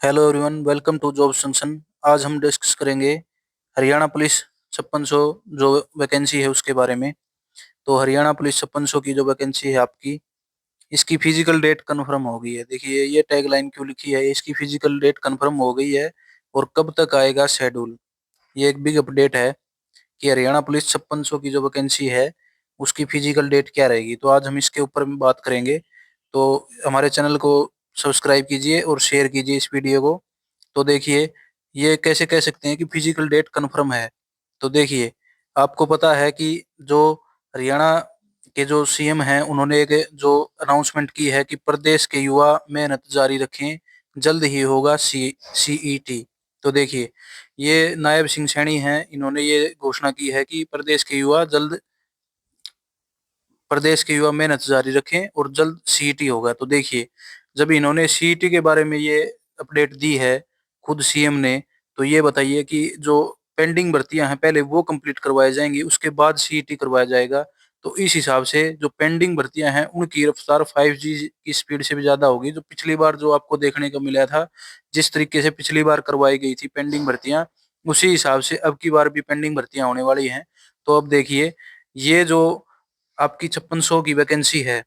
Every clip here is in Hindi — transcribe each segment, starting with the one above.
Hello everyone, welcome to job junction. आज हम डिस्कस करेंगे हरियाणा पुलिस 5600 जो वैकेंसी है उसके बारे में। तो हरियाणा पुलिस 5600 की जो वैकेंसी है आपकी, इसकी फिजिकल डेट कंफर्म हो गई है। देखिए ये टैगलाइन क्यों लिखी है, इसकी फिजिकल डेट कंफर्म हो गई है और कब तक आएगा शेड्यूल। ये एक बिग अपडेट है कि हरियाणा पुलिस 5600 की जो वैकेंसी है उसकी फिजिकल डेट क्या रहेगी। तो आज हम इसके ऊपर में बात करेंगे। तो हमारे चैनल को सब्सक्राइब कीजिए और शेयर कीजिए इस वीडियो को। तो देखिए ये कैसे कह सकते हैं कि फिजिकल डेट कंफर्म है। तो देखिए, आपको पता है कि जो हरियाणा के जो सीएम हैं उन्होंने एक जो अनाउंसमेंट की है कि प्रदेश के युवा मेहनत जारी रखें, जल्द ही होगा सीईटी। तो देखिए, ये नायब सिंह सैनी हैं, इन्होंने ये घोषणा की है कि प्रदेश के युवा मेहनत जारी रखें और जल्द सीईटी होगा। तो देखिए, जब इन्होंने सीईटी के बारे में ये अपडेट दी है खुद सीएम ने, तो ये बताइए कि जो पेंडिंग भर्तियां हैं पहले वो कंप्लीट करवाई जाएंगी, उसके बाद सीईटी करवाया जाएगा। तो इस हिसाब से जो पेंडिंग भर्तियां हैं उनकी रफ्तार 5G की स्पीड से भी ज्यादा होगी। जो पिछली बार जो आपको देखने को मिला था, जिस तरीके से पिछली बार करवाई गई थी पेंडिंग भर्तियां, उसी हिसाब से अब की बार भी पेंडिंग भर्तियां होने वाली हैं। तो अब देखिए, ये जो आपकी 5600 की वैकेंसी है,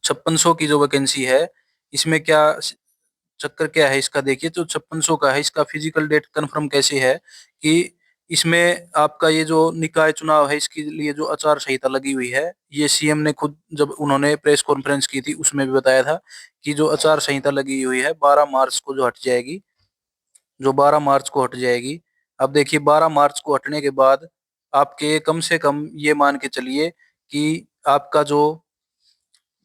5600 की जो वैकेंसी है, इसमें क्या चक्कर क्या है इसका। देखिए, जो 5600 का है इसका फिजिकल डेट कंफर्म कैसे है कि इसमें आपका ये जो निकाय चुनाव है इसके लिए जो आचार संहिता लगी हुई है, ये सीएम ने खुद जब उन्होंने प्रेस कॉन्फ्रेंस की थी उसमें भी बताया था कि जो आचार संहिता लगी हुई है 12 मार्च को जो हट जाएगी, जो 12 मार्च को हट जाएगी। अब देखिए, 12 मार्च को हटने के बाद आपके कम से कम ये मान के चलिए कि आपका जो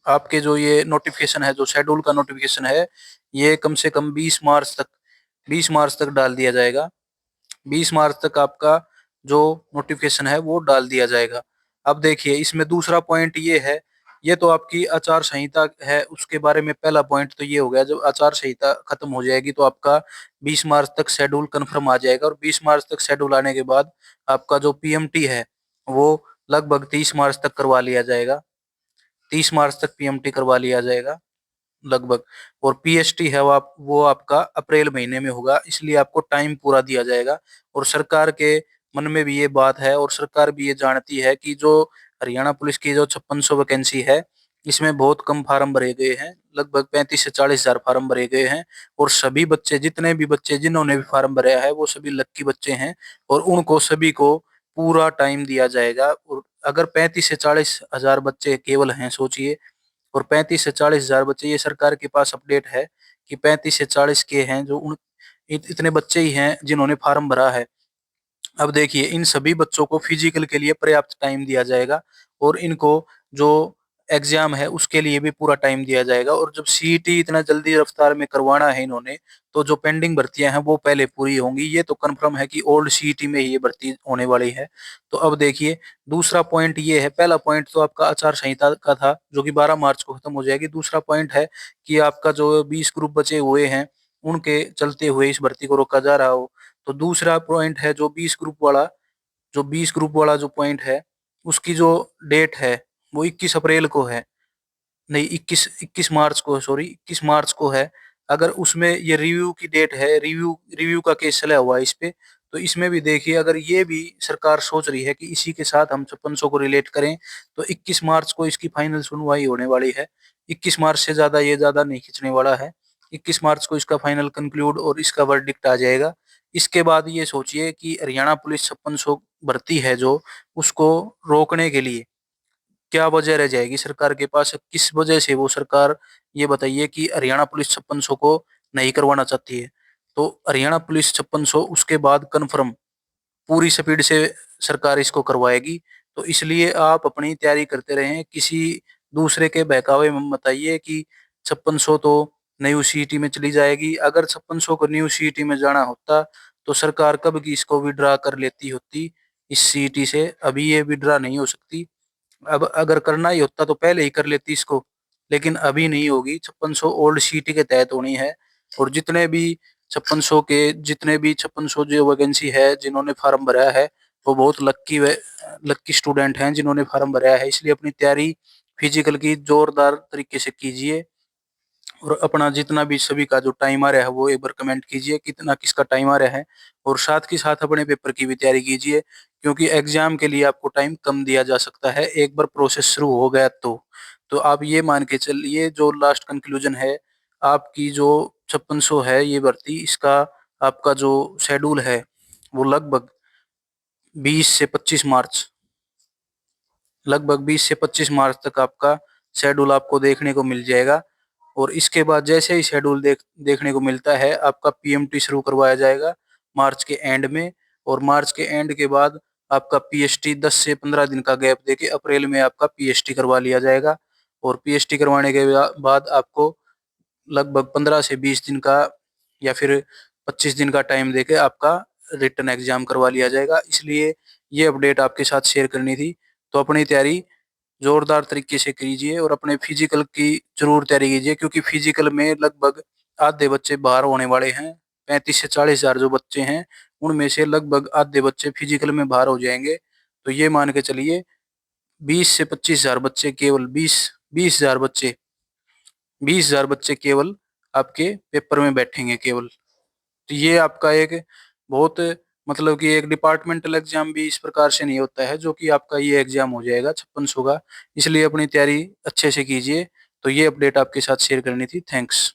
आपके जो ये नोटिफिकेशन है, जो शेड्यूल का नोटिफिकेशन है, ये कम से कम 20 मार्च तक डाल दिया जाएगा। 20 मार्च तक आपका जो नोटिफिकेशन है वो डाल दिया जाएगा। अब देखिए, इसमें दूसरा पॉइंट ये है, ये तो आपकी आचार संहिता है उसके बारे में पहला पॉइंट तो ये हो गया। जब आचार संहिता खत्म हो जाएगी तो आपका 20 मार्च तक शेड्यूल कंफर्म आ जाएगा, और 20 मार्च तक शेड्यूल आने के बाद आपका जो पीएमटी है वो लगभग 30 मार्च तक करवा लिया जाएगा। 30 मार्च तक पीएमटी करवा लिया जाएगा लगभग। और पीएसटी है वो आपका अप्रैल महीने में होगा, इसलिए आपको टाइम पूरा दिया जाएगा। और सरकार के मन में भी ये बात है और सरकार भी ये जानती है कि जो हरियाणा पुलिस की जो 5600 वैकेंसी है, इसमें बहुत कम फार्म भरे गए हैं, लगभग 35 से 40 हजार फार्म भरे गए हैं। और सभी बच्चे, जितने भी बच्चे जिन्होंने भी फार्म भरा है वो सभी लक्की बच्चे हैं, और उनको सभी को पूरा टाइम दिया जाएगा। और अगर 35 से 40 हजार बच्चे केवल हैं, सोचिए, और 35 से 40 हजार बच्चे, ये सरकार के पास अपडेट है कि 35 से 40 के हैं जो इतने बच्चे ही हैं जिन्होंने फार्म भरा है। अब देखिए, इन सभी बच्चों को फिजिकल के लिए पर्याप्त टाइम दिया जाएगा, और इनको जो एग्जाम है उसके लिए भी पूरा टाइम दिया जाएगा। और जब सीईटी इतना जल्दी रफ्तार में करवाना है इन्होंने, तो जो पेंडिंग भर्तियां हैं वो पहले पूरी होंगी। ये तो कंफर्म है कि ओल्ड सीईटी में ही ये भर्ती होने वाली है। तो अब देखिए, दूसरा पॉइंट ये है, पहला पॉइंट तो आपका आचार संहिता का था जो कि 12 मार्च को खत्म हो जाएगी। दूसरा पॉइंट है कि आपका जो 20 ग्रुप बचे हुए हैं उनके चलते हुए इस भर्ती को रोका जा रहा हो। तो दूसरा पॉइंट है जो 20 ग्रुप वाला, जो 20 ग्रुप वाला जो पॉइंट है, उसकी जो डेट है वो 21 अप्रैल को है। नहीं, 21 मार्च को, सॉरी 21 मार्च को है। अगर उसमें ये रिव्यू की डेट है, रिव्यू रिव्यू का केस चला हुआ है इस पे, तो इसमें भी देखिए, अगर ये भी सरकार सोच रही है कि इसी के साथ हम 5600 को रिलेट करें, तो 21 मार्च को इसकी फाइनल सुनवाई होने वाली है। 21 मार्च से ज्यादा ये ज्यादा नहीं खींचने वाला है। 21 मार्च को इसका फाइनल कंक्लूड और इसका वर्डिक्ट आ जाएगा। इसके बाद ये सोचिए कि हरियाणा पुलिस 5600 भर्ती है जो, उसको रोकने के लिए क्या वजह रह जाएगी सरकार के पास, किस वजह से वो सरकार, ये बताइए, कि हरियाणा पुलिस 5600 को नहीं करवाना चाहती है। तो हरियाणा पुलिस 5600 उसके बाद कन्फर्म पूरी स्पीड से सरकार इसको करवाएगी। तो इसलिए आप अपनी तैयारी करते रहें, किसी दूसरे के बहकावे में मत आइए कि 5600 तो न्यू सीईटी में चली जाएगी। अगर 5600 को न्यू सीईटी में जाना होता तो सरकार कब की इसको विड्रा कर लेती होती इस सीईटी से। अभी ये विड्रा नहीं हो सकती। अब अगर करना ही होता तो पहले ही कर लेती इसको, लेकिन अभी नहीं होगी। 5600 ओल्ड सीटी के तहत होनी है। और जितने भी 5600 जो वैकेंसी है जिन्होंने फार्म भरा है, वो बहुत लक्की स्टूडेंट हैं जिन्होंने फार्म भरा है। इसलिए अपनी तैयारी फिजिकल की जोरदार तरीके से कीजिए। और अपना जितना भी सभी का जो टाइम आ रहा है वो एक बार कमेंट कीजिए कितना किसका टाइम आ रहा है। और साथ के साथ अपने पेपर की भी तैयारी कीजिए, क्योंकि एग्जाम के लिए आपको टाइम कम दिया जा सकता है एक बार प्रोसेस शुरू हो गया तो आप ये मान के चलिए, जो लास्ट कंक्लूजन है, आपकी जो 5600 है ये भर्ती, इसका आपका जो शेड्यूल है वो लगभग 20 से 25 मार्च, लगभग 20 से 25 मार्च तक आपका शेड्यूल आपको देखने को मिल जाएगा। और इसके बाद जैसे ही शेड्यूल देखने को मिलता है, आपका पीएमटी शुरू करवाया जाएगा मार्च के एंड में। और मार्च के एंड के बाद आपका पीएचटी 10 से 15 दिन का गैप देके अप्रैल में आपका पीएचटी करवा लिया जाएगा। और पीएचटी करवाने के बाद आपको लगभग 15 से 20 दिन का या फिर 25 दिन का टाइम देके आपका रिटर्न एग्जाम करवा लिया जाएगा। इसलिए ये अपडेट आपके साथ शेयर करनी थी। तो अपनी तैयारी जोरदार तरीके से कीजिए और अपने फिजिकल की जरूर तैयारी कीजिए, क्योंकि फिजिकल में लगभग आधे बच्चे बाहर होने वाले हैं। 35 से 40 हजार जो बच्चे हैं उनमें से लगभग आधे बच्चे फिजिकल में बाहर हो जाएंगे। तो ये मान के चलिए 20 से 25 हजार बच्चे, केवल 20 हजार बच्चे केवल आपके पेपर में बैठेंगे केवल। तो ये आपका एक बहुत, मतलब कि एक डिपार्टमेंटल एग्जाम भी इस प्रकार से नहीं होता है, जो कि आपका ये एग्जाम हो जाएगा 5600 का। इसलिए अपनी तैयारी अच्छे से कीजिए। तो ये अपडेट आपके साथ शेयर करनी थी। थैंक्स।